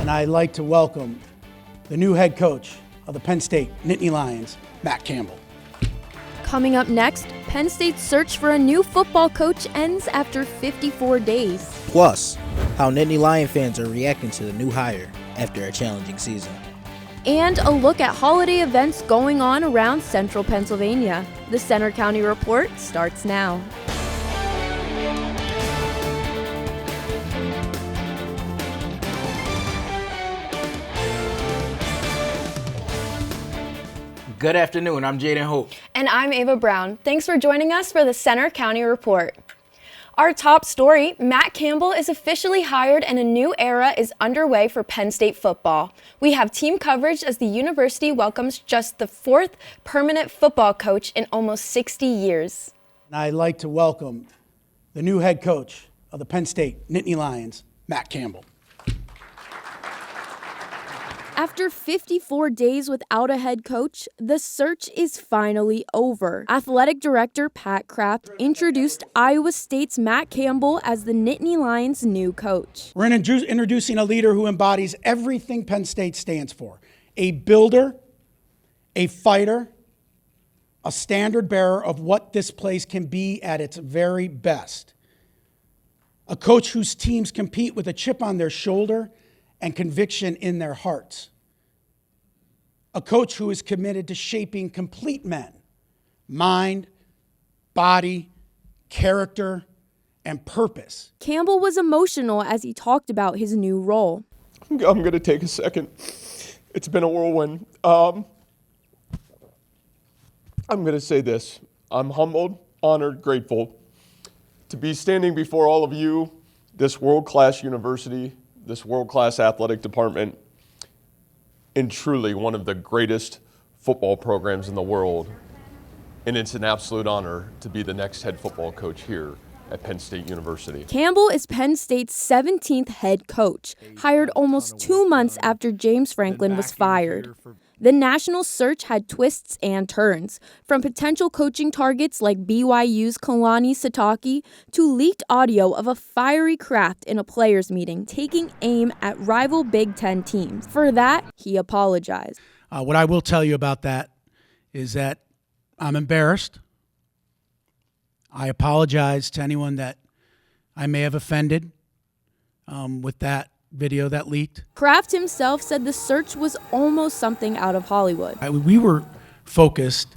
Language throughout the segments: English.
And I'd like to welcome the new head coach of the Penn State Nittany Lions, Matt Campbell. Coming up next, Penn State's search for a new football coach ends after 54 days. Plus, how Nittany Lion fans are reacting to the new hire after a challenging season. And a look at holiday events going on around central Pennsylvania. The Center County Report starts now. Good afternoon, I'm Jaden Hope. And I'm Ava Brown. Thanks for joining us for the Center County Report. Our top story, Matt Campbell is officially hired and a new era is underway for Penn State football. We have team coverage as the university welcomes just the fourth permanent football coach in almost 60 years. And I'd like to welcome the new head coach of the Penn State Nittany Lions, Matt Campbell. After 54 days without a head coach, the search is finally over. Athletic Director Pat Kraft introduced Iowa State's Matt Campbell as the Nittany Lions' new coach. We're introducing a leader who embodies everything Penn State stands for: a builder, a fighter, a standard bearer of what this place can be at its very best. A coach whose teams compete with a chip on their shoulder and conviction in their hearts. A coach who is committed to shaping complete men, mind, body, character, and purpose. Campbell was emotional as he talked about his new role. I'm going to take a second. It's been a whirlwind. I'm going to say this. I'm humbled, honored, grateful to be standing before all of you, this world-class university, this world-class athletic department, and truly one of the greatest football programs in the world. And it's an absolute honor to be the next head football coach here at Penn State University. Campbell is Penn State's 17th head coach, hired almost 2 months after James Franklin was fired. The national search had twists and turns, from potential coaching targets like BYU's Kalani Sitake to leaked audio of a fiery Kraft in a players' meeting taking aim at rival Big Ten teams. For that, he apologized. What I will tell you about that is that I'm embarrassed. I apologize to anyone that I may have offended with that video that leaked. Kraft himself said the search was almost something out of Hollywood. We were focused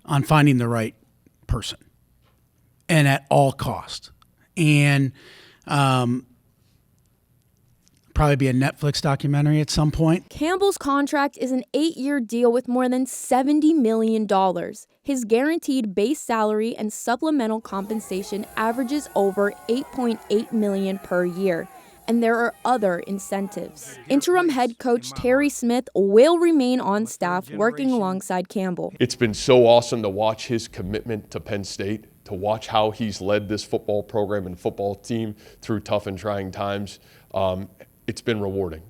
on finding the right person, and at all cost. And probably be a Netflix documentary at some point. Campbell's contract is an 8-year deal with more than $70 million. His guaranteed base salary and supplemental compensation averages over $8.8 million per year. And there are other incentives. Interim head coach Terry Smith will remain on staff working alongside Campbell. It's been so awesome to watch his commitment to Penn State, to watch how he's led this football program and football team through tough and trying times. It's been rewarding.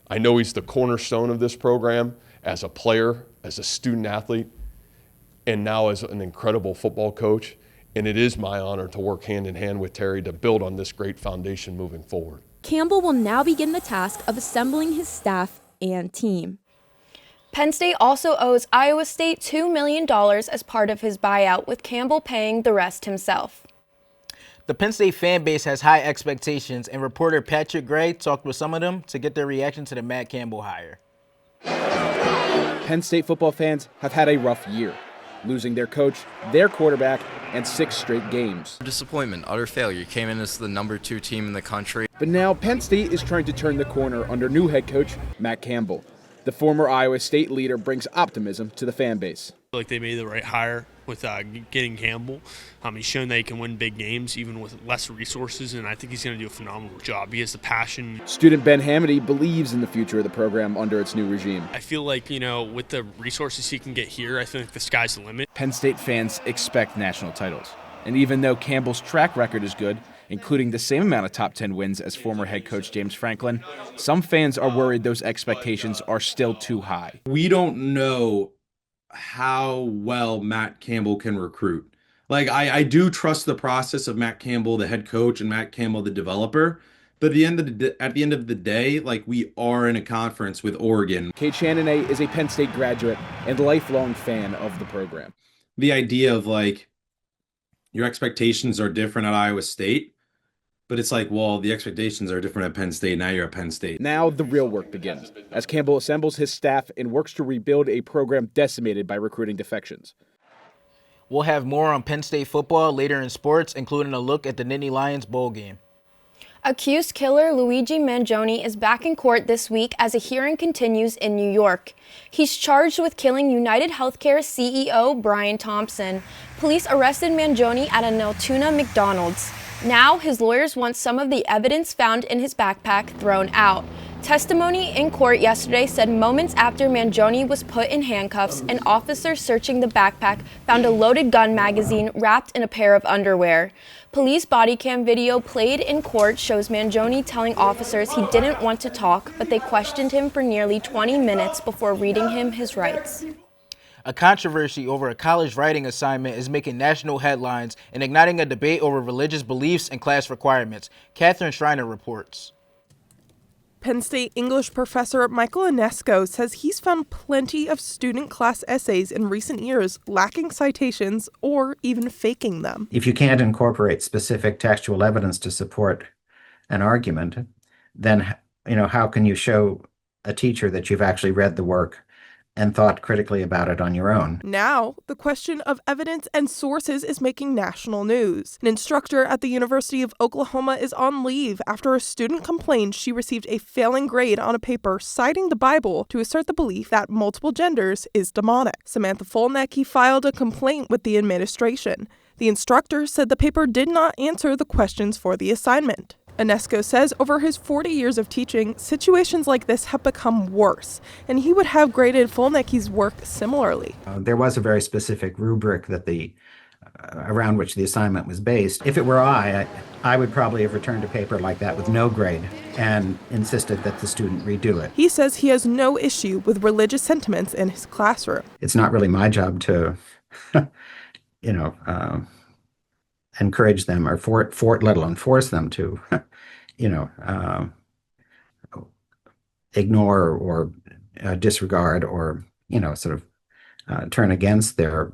I know he's the cornerstone of this program as a player, as a student athlete, and now as an incredible football coach. And it is my honor to work hand in hand with Terry to build on this great foundation moving forward. Campbell will now begin the task of assembling his staff and team. Penn State also owes Iowa State $2 million as part of his buyout, with Campbell paying the rest himself. The Penn State fan base has high expectations, and reporter Patrick Gray talked with some of them to get their reaction to the Matt Campbell hire. Penn State football fans have had a rough year, losing their coach, their quarterback, and 6 straight games. Disappointment, utter failure. Came in as the number 2 team in the country. But now Penn State is trying to turn the corner under new head coach Matt Campbell. The former Iowa State leader brings optimism to the fan base. I feel like they made the right hire with getting Campbell. He's shown that he can win big games even with less resources, and I think he's going to do a phenomenal job. He has the passion. Student Ben Hamity believes in the future of the program under its new regime. I feel like, with the resources he can get here, I think the sky's the limit. Penn State fans expect national titles. And even though Campbell's track record is good, including the same amount of top 10 wins as former head coach James Franklin, some fans are worried those expectations are still too high. We don't know how well Matt Campbell can recruit. I do trust the process of Matt Campbell, the head coach, and Matt Campbell, the developer. But at the end of the day, like, we are in a conference with Oregon. Kate Shannonay is a Penn State graduate and lifelong fan of the program. The idea of, like, your expectations are different at Iowa State, but it's like, well, the expectations are different at Penn State. Now you're at Penn State. Now the real work begins, as Campbell assembles his staff and works to rebuild a program decimated by recruiting defections. We'll have more on Penn State football later in sports, including a look at the Nittany Lions bowl game. Accused killer Luigi Mangione is back in court this week as a hearing continues in New York. He's charged with killing United Healthcare CEO Brian Thompson. Police arrested Mangione at an Altoona McDonald's. Now his lawyers want some of the evidence found in his backpack thrown out. Testimony in court yesterday said moments after Mangione was put in handcuffs, an officer searching the backpack found a loaded gun magazine wrapped in a pair of underwear. Police body cam video played in court shows Mangione telling officers he didn't want to talk, but they questioned him for nearly 20 minutes before reading him his rights. A controversy over a college writing assignment is making national headlines and igniting a debate over religious beliefs and class requirements. Catherine Schreiner reports. Penn State English professor Michael Inesco says he's found plenty of student class essays in recent years lacking citations or even faking them. If you can't incorporate specific textual evidence to support an argument, then how can you show a teacher that you've actually read the work and thought critically about it on your own? Now, the question of evidence and sources is making national news. An instructor at the University of Oklahoma is on leave after a student complained she received a failing grade on a paper citing the Bible to assert the belief that multiple genders is demonic. Samantha Folnecki filed a complaint with the administration. The instructor said the paper did not answer the questions for the assignment. Inesco says over his 40 years of teaching, situations like this have become worse, and he would have graded Folnecki's work similarly. There was a very specific rubric that around which the assignment was based. If it were I would probably have returned a paper like that with no grade and insisted that the student redo it. He says he has no issue with religious sentiments in his classroom. It's not really my job to, encourage them or let alone force them to, ignore or disregard or, turn against their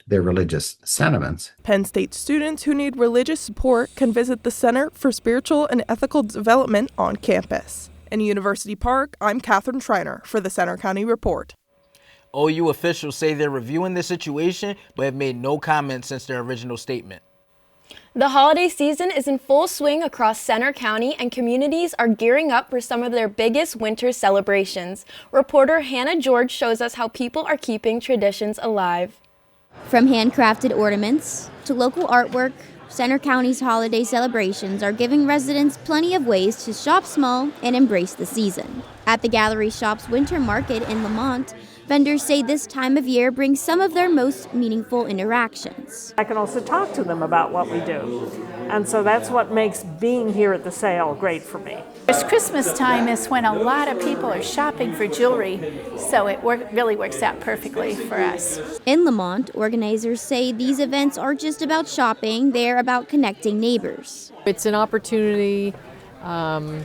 religious sentiments. Penn State students who need religious support can visit the Center for Spiritual and Ethical Development on campus. In University Park, I'm Catherine Schreiner for the Center County Report. OU officials say they're reviewing the situation, but have made no comments since their original statement. The holiday season is in full swing across Center County, and communities are gearing up for some of their biggest winter celebrations. Reporter Hannah George shows us how people are keeping traditions alive. From handcrafted ornaments to local artwork, Center County's holiday celebrations are giving residents plenty of ways to shop small and embrace the season. At the Gallery Shop's Winter Market in Lamont, vendors say this time of year brings some of their most meaningful interactions. I can also talk to them about what we do. And so that's what makes being here at the sale great for me. It's Christmas time is when a lot of people are shopping for jewelry, so it really works out perfectly for us. In Lamont, organizers say these events aren't just about shopping, they're about connecting neighbors. It's an opportunity for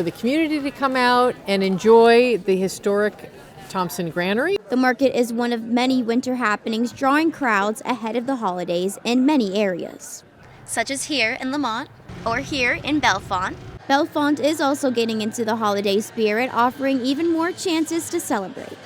the community to come out and enjoy the historic Thompson Granary. The market is one of many winter happenings drawing crowds ahead of the holidays in many areas, such as here in Lamont or here in Bellefonte. Bellefonte is also getting into the holiday spirit, offering even more chances to celebrate.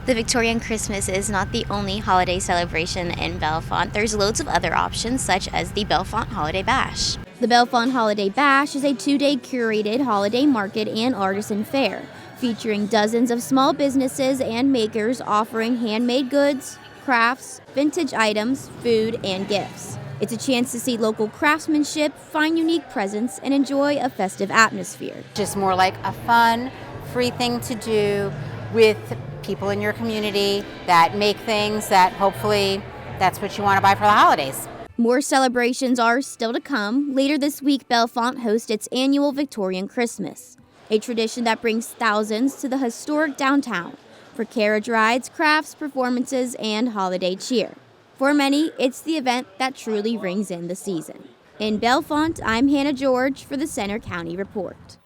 The Victorian Christmas is not the only holiday celebration in Bellefonte. There's loads of other options, such as the Bellefonte Holiday Bash. The Bellefonte Holiday Bash is a 2-day curated holiday market and artisan fair, featuring dozens of small businesses and makers offering handmade goods, crafts, vintage items, food, and gifts. It's a chance to see local craftsmanship, find unique presents, and enjoy a festive atmosphere. Just more like a fun, free thing to do with people in your community that make things that hopefully that's what you want to buy for the holidays. More celebrations are still to come. Later this week, Bellefonte hosts its annual Victorian Christmas, a tradition that brings thousands to the historic downtown for carriage rides, crafts, performances, and holiday cheer. For many, it's the event that truly rings in the season. In Bellefonte, I'm Hannah George for the Center County Report.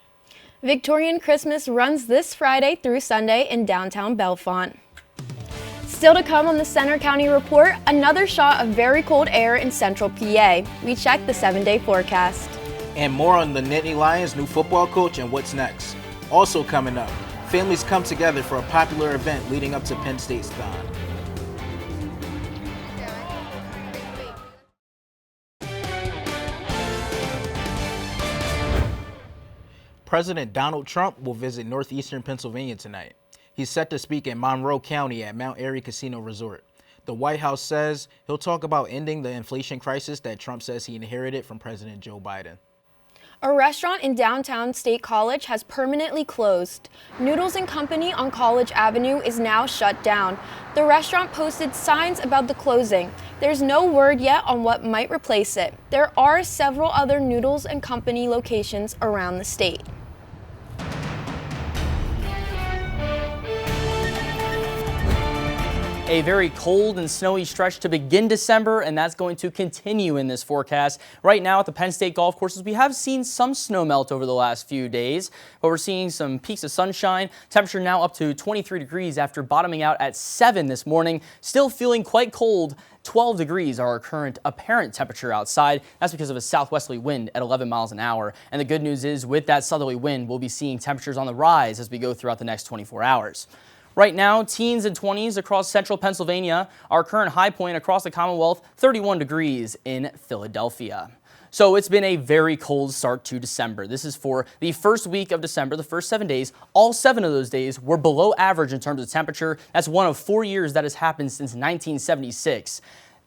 Victorian Christmas runs this Friday through Sunday in downtown Bellefonte. Still to come on the Center County Report, another shot of very cold air in central PA. We check the 7-day forecast. And more on the Nittany Lions' new football coach and what's next. Also coming up, families come together for a popular event leading up to Penn State's dawn. President Donald Trump will visit northeastern Pennsylvania tonight. He's set to speak in Monroe County at Mount Airy Casino Resort. The White House says he'll talk about ending the inflation crisis that Trump says he inherited from President Joe Biden. A restaurant in downtown State College has permanently closed. Noodles & Company on College Avenue is now shut down. The restaurant posted signs about the closing. There's no word yet on what might replace it. There are several other Noodles & Company locations around the state. A very cold and snowy stretch to begin December, and that's going to continue in this forecast. Right now at the Penn State golf courses, we have seen some snow melt over the last few days, but we're seeing some peaks of sunshine. Temperature now up to 23 degrees after bottoming out at 7 this morning. Still feeling quite cold. 12 degrees are our current apparent temperature outside. That's because of a southwesterly wind at 11 miles an hour. And the good news is with that southerly wind, we'll be seeing temperatures on the rise as we go throughout the next 24 hours. Right now, teens and 20s across central Pennsylvania. Our current high point across the Commonwealth, 31 degrees in Philadelphia. So it's been a very cold start to December. This is for the first week of December, the first 7 days. All 7 of those days were below average in terms of temperature. That's one of 4 years that has happened since 1976.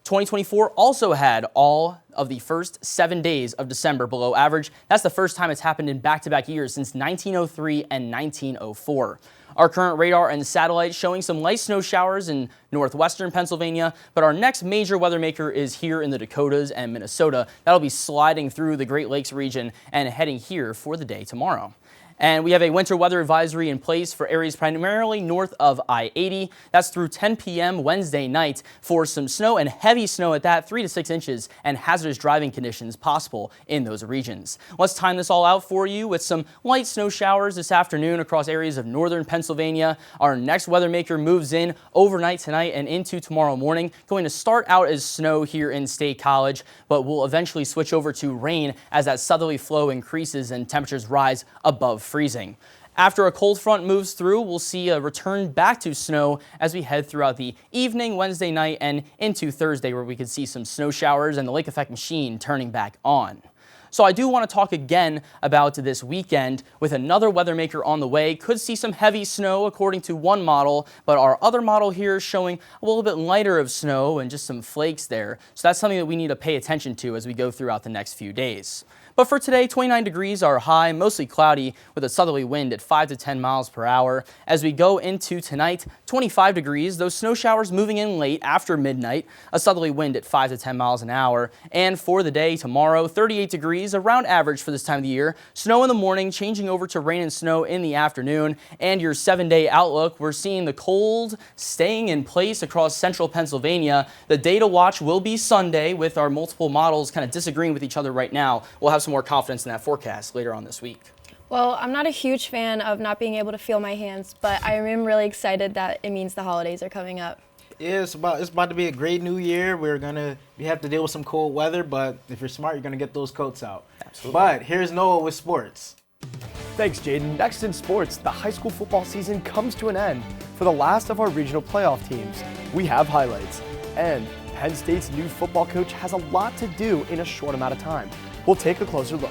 2024 also had all of the first 7 days of December below average. That's the first time it's happened in back-to-back years since 1903 and 1904. Our current radar and satellite showing some light snow showers in northwestern Pennsylvania, but our next major weather maker is here in the Dakotas and Minnesota. That'll be sliding through the Great Lakes region and heading here for the day tomorrow. And we have a winter weather advisory in place for areas primarily north of I-80. That's through 10 p.m. Wednesday night for some snow and heavy snow at that, 3 to 6 inches, and hazardous driving conditions possible in those regions. Let's time this all out for you with some light snow showers this afternoon across areas of northern Pennsylvania. Our next weather maker moves in overnight tonight and into tomorrow morning. Going to start out as snow here in State College, but will eventually switch over to rain as that southerly flow increases and temperatures rise above freezing. After a cold front moves through, we'll see a return back to snow as we head throughout the evening, Wednesday night, and into Thursday, where we could see some snow showers and the lake effect machine turning back on. So I do want to talk again about this weekend with another weather maker on the way. Could see some heavy snow according to one model, but our other model here is showing a little bit lighter of snow and just some flakes there. So that's something that we need to pay attention to as we go throughout the next few days. But for today, 29 degrees are high, mostly cloudy with a southerly wind at 5 to 10 miles per hour. As we go into tonight, 25 degrees, those snow showers moving in late after midnight, a southerly wind at 5 to 10 miles an hour. And for the day tomorrow, 38 degrees, around average for this time of the year. Snow in the morning, changing over to rain and snow in the afternoon. And your 7-day outlook, we're seeing the cold staying in place across central Pennsylvania. The day to watch will be Sunday with our multiple models kind of disagreeing with each other right now. We'll have some more confidence in that forecast later on this week. Well, I'm not a huge fan of not being able to feel my hands, but I am really excited that it means the holidays are coming up. Yeah, it's about to be a great new year. We have to deal with some cold weather, but if you're smart, you're gonna get those coats out. Absolutely. But here's Noah with sports. Thanks, Jaden. Next in sports, the high school football season comes to an end. For the last of our regional playoff teams, we have highlights. And Penn State's new football coach has a lot to do in a short amount of time. We'll take a closer look.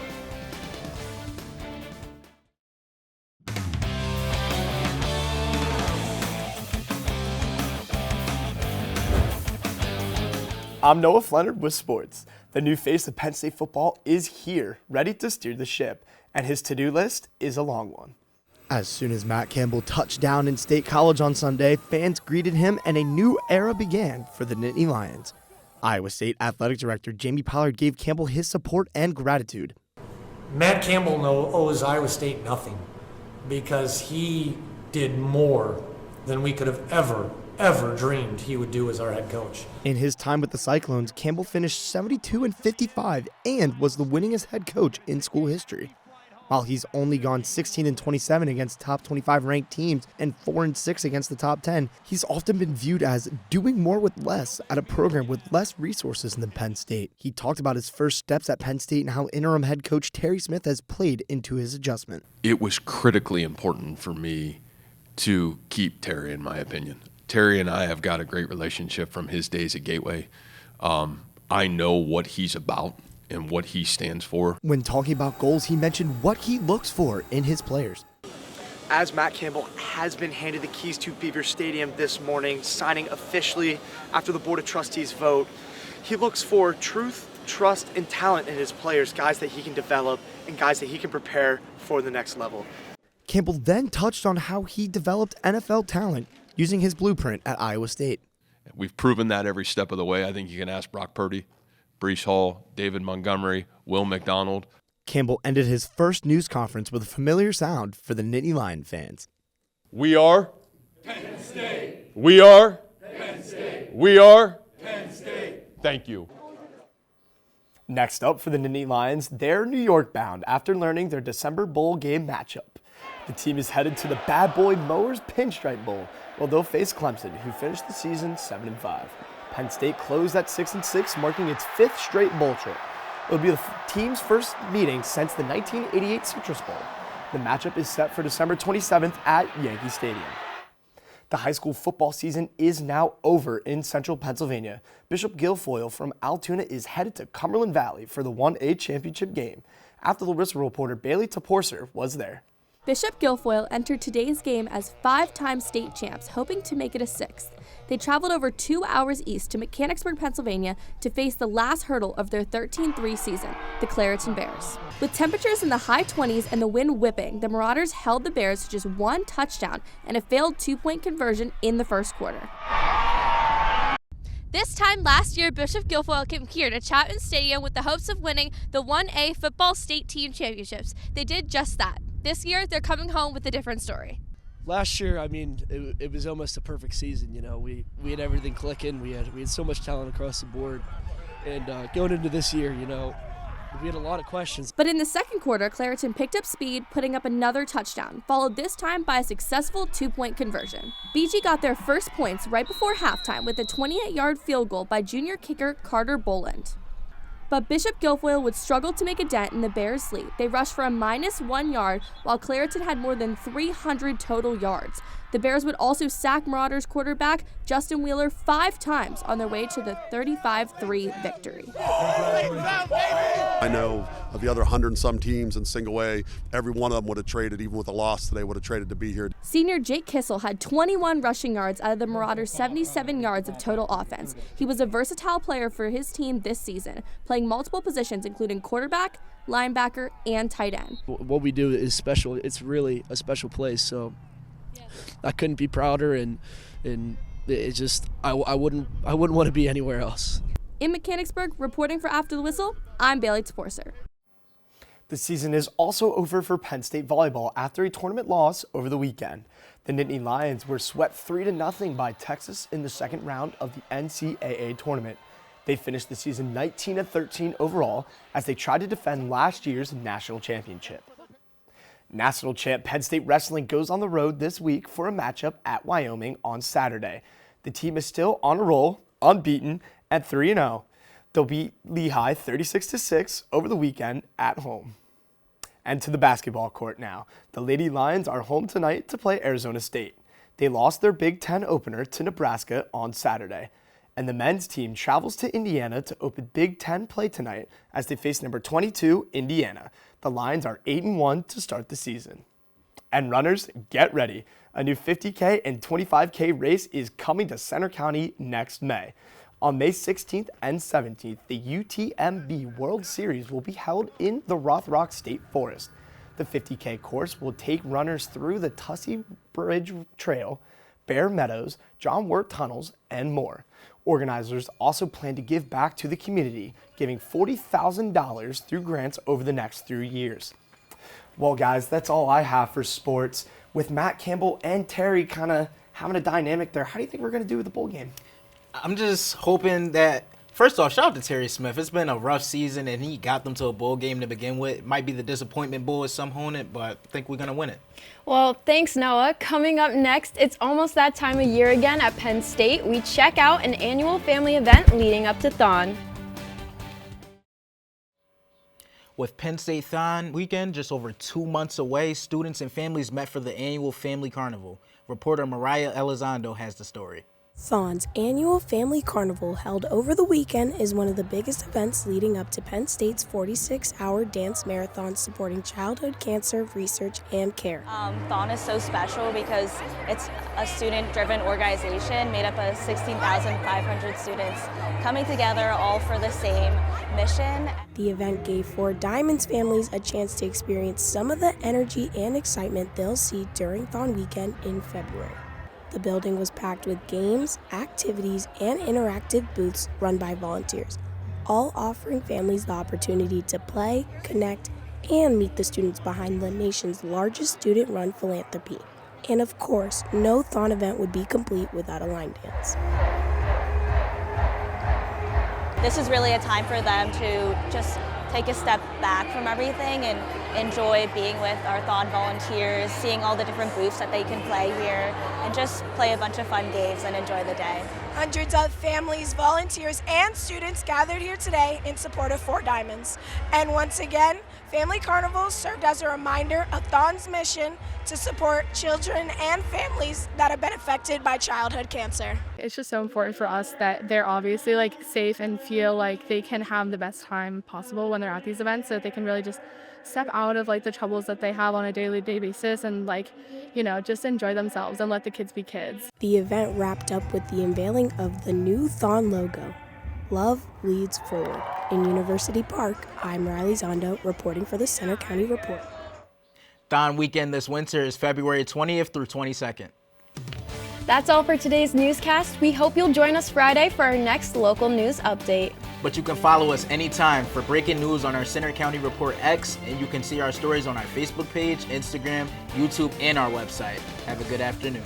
I'm Noah Flennard with sports. The new face of Penn State football is here, ready to steer the ship, and his to-do list is a long one. As soon as Matt Campbell touched down in State College on Sunday, fans greeted him and a new era began for the Nittany Lions. Iowa State Athletic Director Jamie Pollard gave Campbell his support and gratitude. Matt Campbell owes Iowa State nothing because he did more than we could have ever ever dreamed he would do as our head coach. In his time with the Cyclones, Campbell finished 72-55 and was the winningest head coach in school history. While he's only gone 16-27 against top 25 ranked teams and 4-6 against the top 10, he's often been viewed as doing more with less at a program with less resources than Penn State. He talked about his first steps at Penn State and how interim head coach Terry Smith has played into his adjustment. It was critically important for me to keep Terry, in my opinion. Terry and I have got a great relationship from his days at Gateway. I know what he's about and what he stands for. When talking about goals, he mentioned what he looks for in his players. As Matt Campbell has been handed the keys to Beaver Stadium this morning, signing officially after the Board of Trustees vote, he looks for truth, trust, and talent in his players, guys that he can develop and guys that he can prepare for the next level. Campbell then touched on how he developed NFL talent using his blueprint at Iowa State. We've proven that every step of the way. I think you can ask Brock Purdy, Breece Hall, David Montgomery, Will McDonald. Campbell ended his first news conference with a familiar sound for the Nittany Lion fans. We are Penn State. We are Penn State. We are Penn State. Thank you. Next up for the Nittany Lions, they're New York bound after learning their December bowl game matchup. The team is headed to the Bad Boy Mowers Pinstripe Bowl, where they'll face Clemson, who finished the season 7-5. Penn State closed at 6-6, marking its 5th straight bowl trip. It'll be the team's first meeting since the 1988 Citrus Bowl. The matchup is set for December 27th at Yankee Stadium. The high school football season is now over in central Pennsylvania. Bishop Guilfoyle from Altoona is headed to Cumberland Valley for the 1A championship game. After the Whistle reporter Bailey Toporser was there. Bishop Guilfoyle entered today's game as 5-time state champs, hoping to make it a 6th. They traveled over 2 hours east to Mechanicsburg, Pennsylvania to face the last hurdle of their 13-3 season, the Clareton Bears. With temperatures in the high 20s and the wind whipping, the Marauders held the Bears to just 1 touchdown and a failed 2-point conversion in the first quarter. This time last year, Bishop Guilfoyle came here to Chapman Stadium with the hopes of winning the 1A football state team championships. They did just that. This year, they're coming home with a different story. Last year, I mean, it was almost a perfect season. You know, we had everything clicking. We had so much talent across the board, and going into this year, you know, we had a lot of questions. But in the second quarter, Clareton picked up speed, putting up another touchdown, followed this time by a successful 2-point conversion. BG got their first points right before halftime with a 28-yard field goal by junior kicker Carter Boland. But Bishop Guilfoyle would struggle to make a dent in the Bears' lead. They rushed for a -1 yard, while Clareton had more than 300 total yards. The Bears would also sack Marauders quarterback Justin Wheeler 5 times on their way to the 35-3 victory. I know of the other 100 and some teams in single A, every one of them would have traded, even with a loss today, would have traded to be here. Senior Jake Kissel had 21 rushing yards out of the Marauders' 77 yards of total offense. He was a versatile player for his team this season, playing multiple positions including quarterback, linebacker, and tight end. What we do is special. It's really a special place, so I couldn't be prouder, and it's just I wouldn't want to be anywhere else. In Mechanicsburg, reporting for After the Whistle, I'm Bailey Toporser. The season is also over for Penn State volleyball after a tournament loss over the weekend. The Nittany Lions were swept 3-0 by Texas in the second round of the NCAA tournament. They finished the season 19-13 overall as they tried to defend last year's national championship. National champ Penn State Wrestling goes on the road this week for a matchup at Wyoming on Saturday. The team is still on a roll, unbeaten, at 3-0. They'll beat Lehigh 36-6 over the weekend at home. And to the basketball court now. The Lady Lions are home tonight to play Arizona State. They lost their Big Ten opener to Nebraska on Saturday. And the men's team travels to Indiana to open Big Ten play tonight as they face number 22, Indiana. The Lions are 8-1 to start the season. And runners, get ready. A new 50K and 25K race is coming to Center County next May. On May 16th and 17th, the UTMB World Series will be held in the Rothrock State Forest. The 50K course will take runners through the Tussey Bridge Trail, Bear Meadows, John Wirt Tunnels, and more. Organizers also plan to give back to the community, giving $40,000 through grants over the next 3 years. Well, guys, that's all I have for sports. With Matt Campbell and Terry kind of having a dynamic there. How do you think we're going to do with the bowl game? I'm just hoping that, first off, shout out to Terry Smith. It's been a rough season, and he got them to a bowl game to begin with. It might be the disappointment bowl as some hone it, but I think we're going to win it. Well, thanks, Noah. Coming up next, it's almost that time of year again at Penn State. We check out an annual family event leading up to Thon. With Penn State Thon weekend just over 2 months away, students and families met for the annual Family Carnival. Reporter Mariah Elizondo has the story. Thon's annual Family Carnival, held over the weekend, is one of the biggest events leading up to Penn State's 46-hour dance marathon supporting childhood cancer research and care. Thon is so special because it's a student-driven organization made up of 16,500 students coming together all for the same mission. The event gave 4 Diamonds families a chance to experience some of the energy and excitement they'll see during Thon weekend in February. The building was packed with games, activities, and interactive booths run by volunteers, all offering families the opportunity to play, connect, and meet the students behind the nation's largest student-run philanthropy. And of course, no Thon event would be complete without a line dance. This is really a time for them to just take a step back from everything and enjoy being with our Thon volunteers, seeing all the different booths that they can play here, and just play a bunch of fun games and enjoy the day. Hundreds of families, volunteers, and students gathered here today in support of 4 Diamonds. And once again, Family Carnival served as a reminder of Thon's mission to support children and families that have been affected by childhood cancer. It's just so important for us that they're obviously safe and feel like they can have the best time possible when they're at these events, so that they can really just step out of the troubles that they have on a daily basis and just enjoy themselves and let the kids be kids. The event wrapped up with the unveiling of the new Thon logo. Love leads forward. In University Park, I'm Riley Zondo reporting for the Center County Report. Thon weekend this winter is February 20th through 22nd. That's all for today's newscast. We hope you'll join us Friday for our next local news update. But you can follow us anytime for breaking news on our Center County Report X, and you can see our stories on our Facebook page, Instagram, YouTube, and our website. Have a good afternoon.